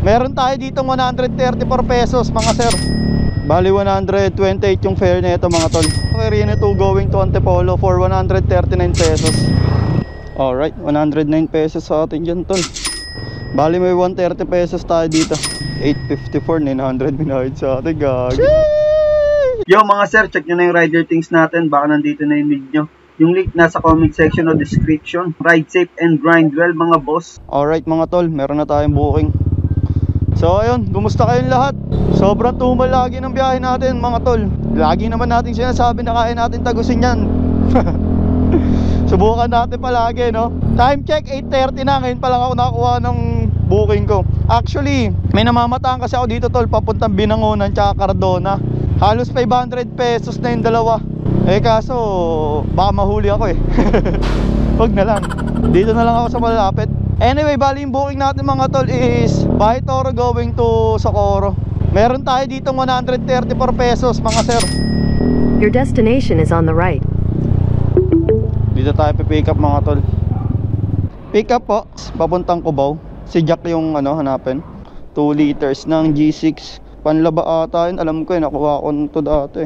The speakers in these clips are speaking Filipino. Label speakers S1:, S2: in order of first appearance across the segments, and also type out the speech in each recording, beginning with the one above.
S1: Meron tayo ditong 134 pesos mga sir. Bali 128 yung fare nito mga tol. Okay, Rene 2 going to Antipolo for 139 pesos. Alright, 109 pesos sa atin dyan tol. Bali may 130 pesos tayo dito. 854, 900 binayad sa atin, gag. Yo mga sir, check nyo na yung rider things natin. Baka nandito na yung link nyo. Yung link nasa comment section o description. Ride safe and grind well mga boss. Alright mga tol, meron na tayong booking. So ayun, kumusta kayong lahat? Sobrang tumal lagi ng biyahe natin mga tol. Lagi naman natin sinasabi na kaya natin tagusin yan. Subukan natin palagi, no? Time check 8:30 na. Ngayon pa lang ako nakakuha ng booking ko. Actually, may namamataan kasi ako dito tol, papuntang Binangonan tsaka Cardona. Halos 500 pesos na yung dalawa. Eh kaso baka mahuli ako eh. Wag na lang, dito na lang ako sa malapit. Anyway, bali yung booking natin mga tol is Bahay Toro going to Socorro. Meron tayo ditong 134 pesos mga sir.
S2: Your destination is on the right.
S1: Dito tayo pipick up mga tol. Pick up po, papuntang Cubao. Si Jack yung hanapin. 2 liters ng G6. Panlaba ata yun, alam ko nakuha ko to dati.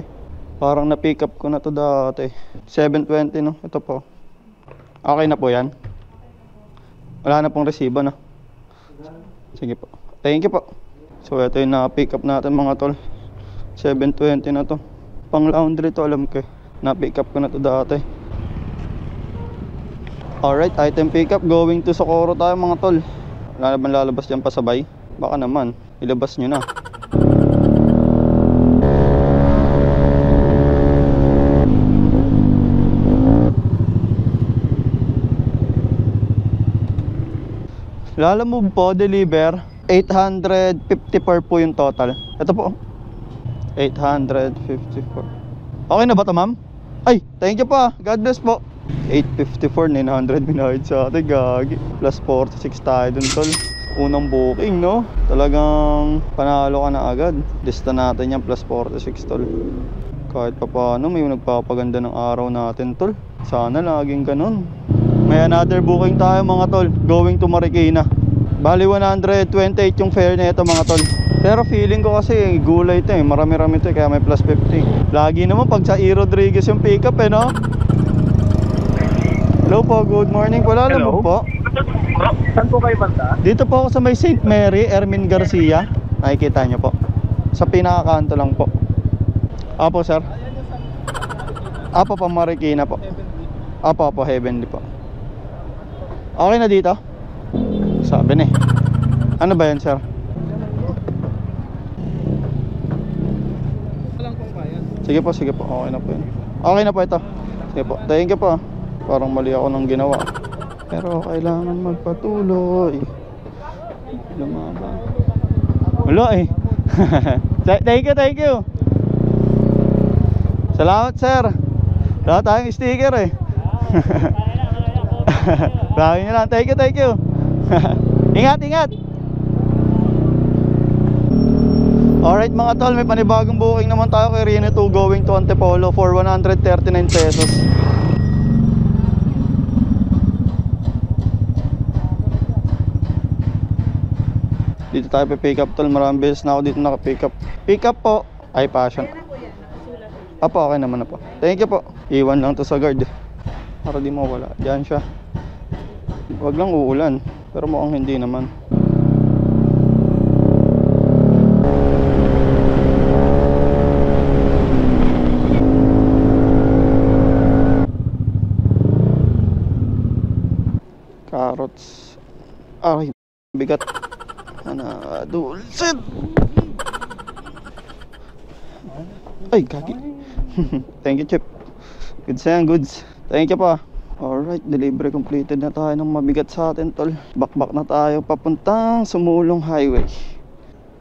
S1: Parang na-pick up ko na to dati. 720 no, ito po. Okay na po yan. Wala na pong resibo no. Sige po, thank you po. So ito yung na-pick up natin mga tol. 720 na to. Pang laundry to, alam ko na-pick up ko na to dati. Alright, item pick up going to Socorro tayo mga tol. Wala naman lalabas dyan pasabay. Baka naman, ilabas nyo na. Lalamove po, deliver 854 po yung total. Ito po 854. Okay na ba ito ma'am? Ay, thank you po, God bless po. 854, 900 binayad sa atin, gagi. Plus 46 tayo dun tol. Unang booking no, talagang panalo ka na agad. Lista natin yan, plus 46 tol. Kahit pa paano may nagpapaganda ng araw natin tol. Sana laging ganun. May another booking tayo mga tol, going to Marikina. Bali 128 yung fare nito mga tol. Pero feeling ko kasi gulay ito marami-rami ito kaya may plus 50. Lagi naman pag sa E. Rodriguez yung pick up no. Hello po, good morning po. Lalamog po.
S3: Saan po kayo banda?
S1: Dito po ako sa may St. Mary, Ermin Garcia. Nakikita nyo po. Sa pinakakanto lang po. Apo sir. Apo pa Marikina po. Apo Heavenly po. Okay na dito? Sabi na eh. Ano ba yan sir? Sige po, sige po. Okay na po yun. Okay na po ito. Sige po, thank you po. Parang mali ako ng ginawa. Pero kailangan magpatuloy. Lumaba. Wala eh. Thank you. Salamat sir. Wala tayong sticker eh. Lagi nyo lang. Thank you. Ingat. Alright mga tol, may panibagong booking naman tayo kay Rene 2 going to Antipolo for 139 pesos. Dito tayo pick up tol, maraming beses na ako dito naka-pick up. Pick up po, ay passion. Apo, okay naman na po. Thank you po. Iwan lang to sa guard para di mawala. Diyan siya. Wag lang uulan, pero mukhang hindi naman. Carrots. Ay, bigat. Dulcet. Ay, kaki. Thank you, Chip. Good sayang, goods. Thank you pa. Alright, delivery completed na tayo ng mabigat sa atin, tol. Bakbak na tayo papuntang Sumulong Highway.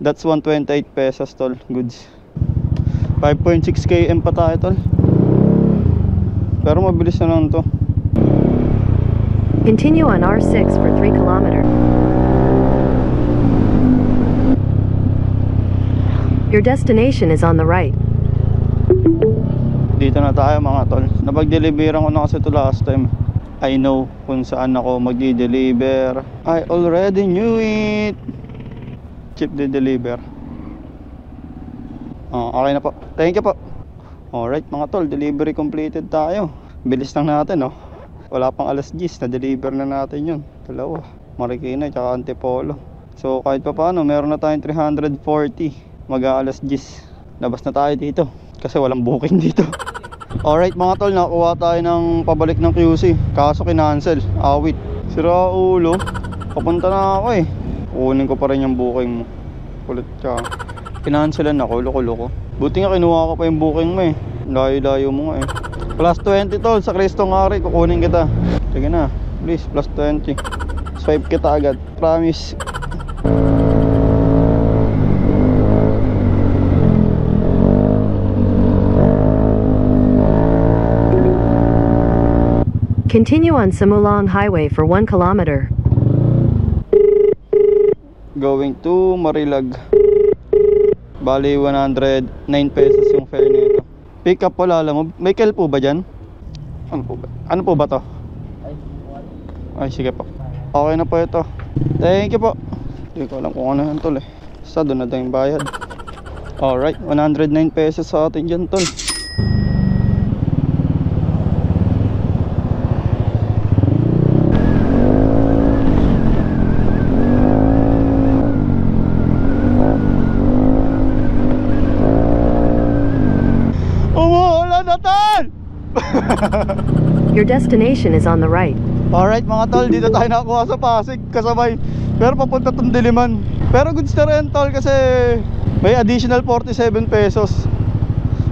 S1: That's 128 pesos, tol. Goods. 5.6 km pa tayo, tol. Pero mabilis na lang to.
S2: Continue on R6 for 3 km. Your destination is on the right.
S1: Dito na tayo mga tol. Napag-deliveran ko na kasi ito last time. I know kung saan ako magdi-deliver. I already knew it. Chip de-deliver. Okay na po. Thank you po. Alright mga tol, delivery completed tayo. Bilis lang natin, no? Wala pang alas 10, na-deliver na natin yun. Dalawa, Marikina tsaka Antipolo. So kahit pa paano, meron na tayong 340. Mag-aalas 10. Labas na tayo dito kasi walang booking dito. Alright mga tol, nakuha tayo ng pabalik ng QC. Kaso kinancel, awit. Sira ulo, papunta na ako eh. Kunin ko pa rin yung booking mo. Kulit ka. Kinancelan ako, loko-loko. Buti nga kinuha ko pa yung booking mo eh. Layo-layo mo nga eh. Plus 20 tol, sa Cristo Ngari, kukunin kita. Sige na, please, plus 20. Swipe kita agad, promise.
S2: Continue on Simulang Highway for 1 kilometer.
S1: Going to Marilag. Bali 109 pesos yung fare nito. Pick up pala, alam mo. May kel po ba dyan? Ano po ba to? Ay sige po. Okay na po ito. Thank you po. Hindi ko alam kung ano yan tol eh. Sa doon na daw yung bayad. Alright, 109 pesos sa atin dyan tol. Umuulan na tol!
S2: Your destination is on the right.
S1: Alright mga tol, dito tayo nakakuha sa Pasig kasabay. Pero papunta tong Diliman. Pero goods na rin tol kasi may additional 47 pesos.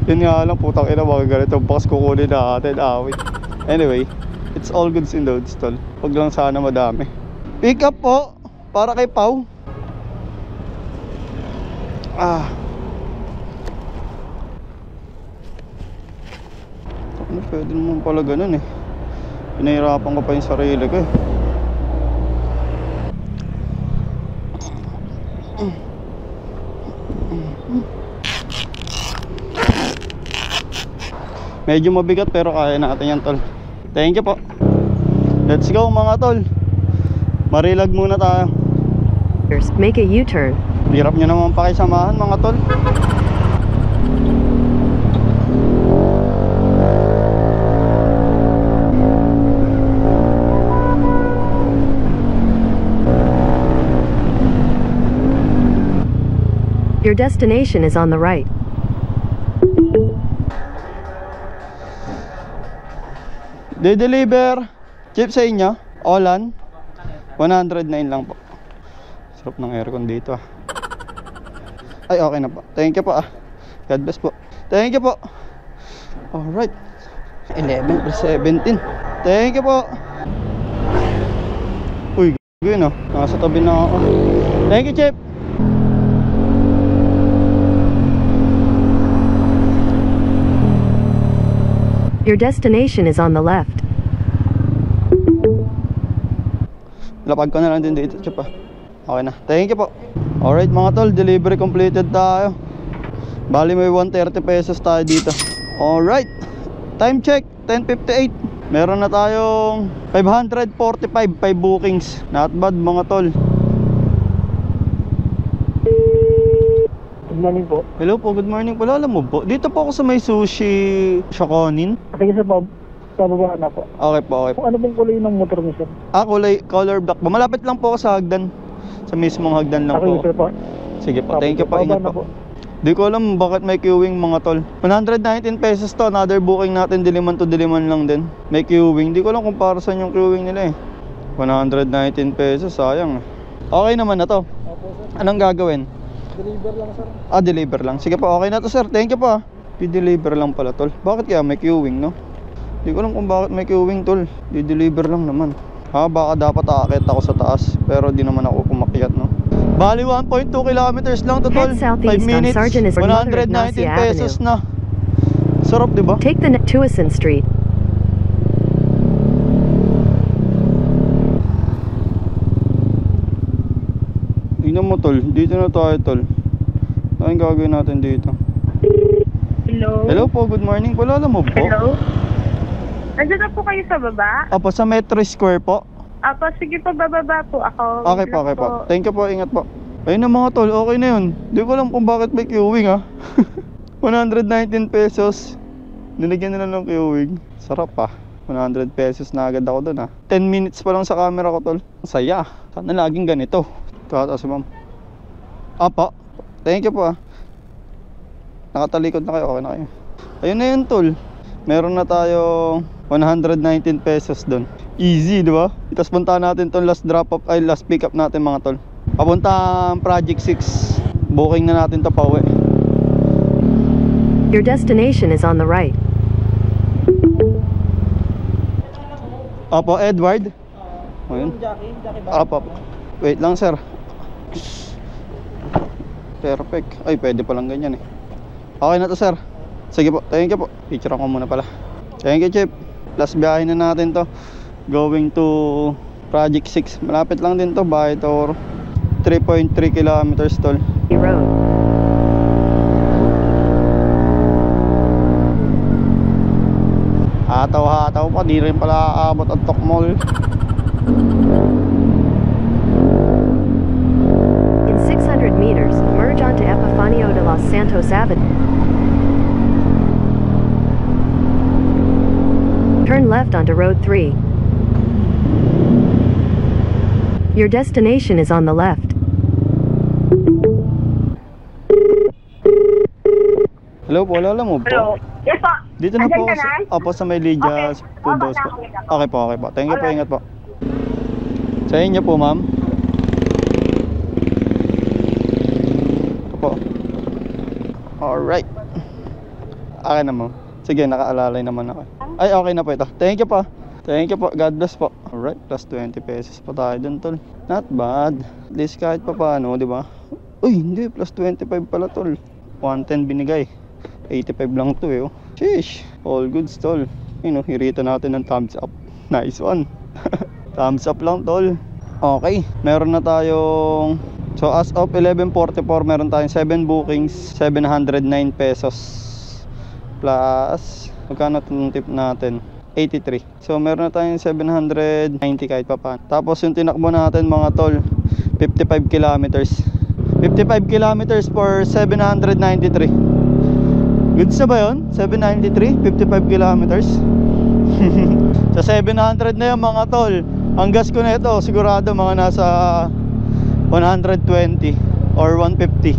S1: Yun nga lang, putang ina, mga ganito box kukunin natin, awit. Anyway, it's all goods in loads tol. Huwag lang sana madami. Pick up po, para kay Pau. Ano, pwede naman pala ganun eh. Pinahirapan ko pa yung sarili ko eh. Medyo mabigat pero kaya natin yan tol. Thank you po. Let's go mga tol. Marilag muna tayo.
S2: Make a U-turn.
S1: Hirap nyo naman pakisamahan mga tol.
S2: Your destination is on the right.
S1: De-deliver. Chip sa inyo. Olan. 109 lang po. Sarap ng aircon dito ah. Ay okay na po. Thank you po ah. God bless po. Thank you po. Alright. 11 plus 17. Thank you po. Uy, gawin oh. Nasa tabi na ako. Thank you Chip.
S2: Your destination is on the left.
S1: Lapag ko na lang din dito, Chip ah. Okay na, thank you po. Alright mga tol, delivery completed tayo. Bali may 130 pesos tayo dito. Alright, time check, 10:58. Meron na tayong 545 bookings. Not bad mga tol.
S3: Good morning po.
S1: Hello po, good morning po. Alam mo po, dito po ako sa may sushi Shokonin.
S3: Sige sa pababa na po.
S1: Okay po, okay po.
S3: Kung ano pong kulay ng motor mo sir?
S1: Color black po. Malapit lang po ako sa hagdan. Sa mismong hagdan lang
S3: Ako
S1: po.
S3: sir po.
S1: Sige po, thank you po, ingat
S3: Pababa na
S1: po. Di ko alam bakit may queuing mga tol. 119 pesos to, another booking natin, Diliman to Diliman lang din. May queuing, di ko alam kung para saan yung queuing nila eh. 119 pesos, sayang. Okay naman na to.
S3: Opo sir.
S1: Anong gagawin?
S3: Deliver lang sir.
S1: Deliver lang. Sige po, okay na to sir, thank you po. Di-deliver lang pala tol. Bakit kaya may queuing no? Di ko alam kung bakit may queuing tol. Di-deliver lang naman. Baka dapat aakit ako sa taas, pero di naman ako kumakyat no. Bali 1.2 kilometers lang to tol.
S2: Head
S1: 5
S2: southeast on
S1: minutes,
S2: Sargent is Mother
S1: 119
S2: Ignacia
S1: pesos
S2: Avenue.
S1: na. Sarap di ba?
S2: Take the Tuason Street.
S1: Tingnan mo tol, dito na tayo tol. Anong gagawin natin dito?
S4: Hello?
S1: Hello po, good morning po. Alam mo po?
S4: Hello? Nandiyan na po kayo sa baba?
S1: Opo, sa Metro Square po.
S4: Apo, sige po, bababa po ako.
S1: Okay po, okay po. Thank you po, ingat po. Ayun na mga tol, okay na yun. Di ko alam kung bakit may queuing ha. 119 pesos. Nilagyan nila ng queuing. Sarap pa. 100 pesos na agad ako dun ha. 10 minutes pa lang sa camera ko tol. Ang saya. Sana laging ganito. Tataas ma'am. Apa. Thank you po ha. Nakatalikod na kayo. Okay na kayo. Ayun na yun tol. Meron na tayo 119 pesos dun. Easy di ba? Itas punta natin tong last drop up ay last pick up natin mga tol. Papuntang Project 6. Booking na natin to pauwi.
S2: Your destination is on the right.
S1: Opo, Edward. Ayun. Opo. Wait lang, sir. Perfect. Ay, pwede palang ganyan eh. Okay na to, sir. Sige po, thank you po. Picture ko muna pala. Thank you, Chip. Plus biyahe na natin to. Going to Project 6. Malapit lang din to. Bahay to 3.3 kilometers tol.
S2: Road.
S1: Hataw-hataw pa, di rin pala aabot ang Tokmol.
S2: In 600 meters, merge onto Epifanio de los Santos Avenue. Turn left onto Road 3. Your destination is on the left.
S1: Hello po, alala mo po?
S4: Hello. Yes po.
S1: Dito na
S4: Andyan
S1: po
S4: ka na?
S1: opo sa may Lydia
S4: Okay.
S1: Studios po.
S4: Okay na.
S1: Okay po, okay po. Thank you po,
S4: Alright.
S1: ingat po. Sa inyo po, ma'am. Opo. Alright. Akin na, ma'am. Sige, nakaalalay naman ako. Ay, okay na po ito. Thank you po. Thank you po. God bless po. Alright, plus 20 pesos pa tayo dun, tol. Not bad. At least kahit pa paano, di ba? Uy, hindi. Plus 25 pala, tol. 110 binigay. 85 lang to eh. Oh. Sheesh. All goods, tol. You know, hirita natin ng thumbs up. Nice one. Thumbs up lang, tol. Okay. Meron na tayong... So, as of 11:44, meron tayong 7 bookings. 709 pesos. Plus... Magkano itong tip natin? 83. So meron na tayong 790 kahit pa paano. Tapos yung tinakbo natin mga tol, 55 kilometers. 55 kilometers for 793. Goods na ba yun? 793, 55 kilometers. Sa 700 na yun mga tol. Ang gas ko na ito sigurado mga nasa 120 or 150.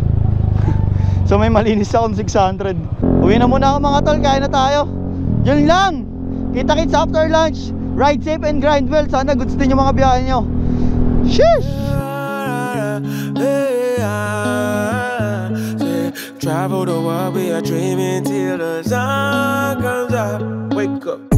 S1: So may malinis akong 600. Uwi na muna ako mga tol, kain na tayo. Yun lang. Kita-kits after lunch. Ride safe and grind well. Sana goods din yung mga biyahe nyo. Sheesh!
S5: Travel the world, we are dreaming till the sun comes up. Wake up.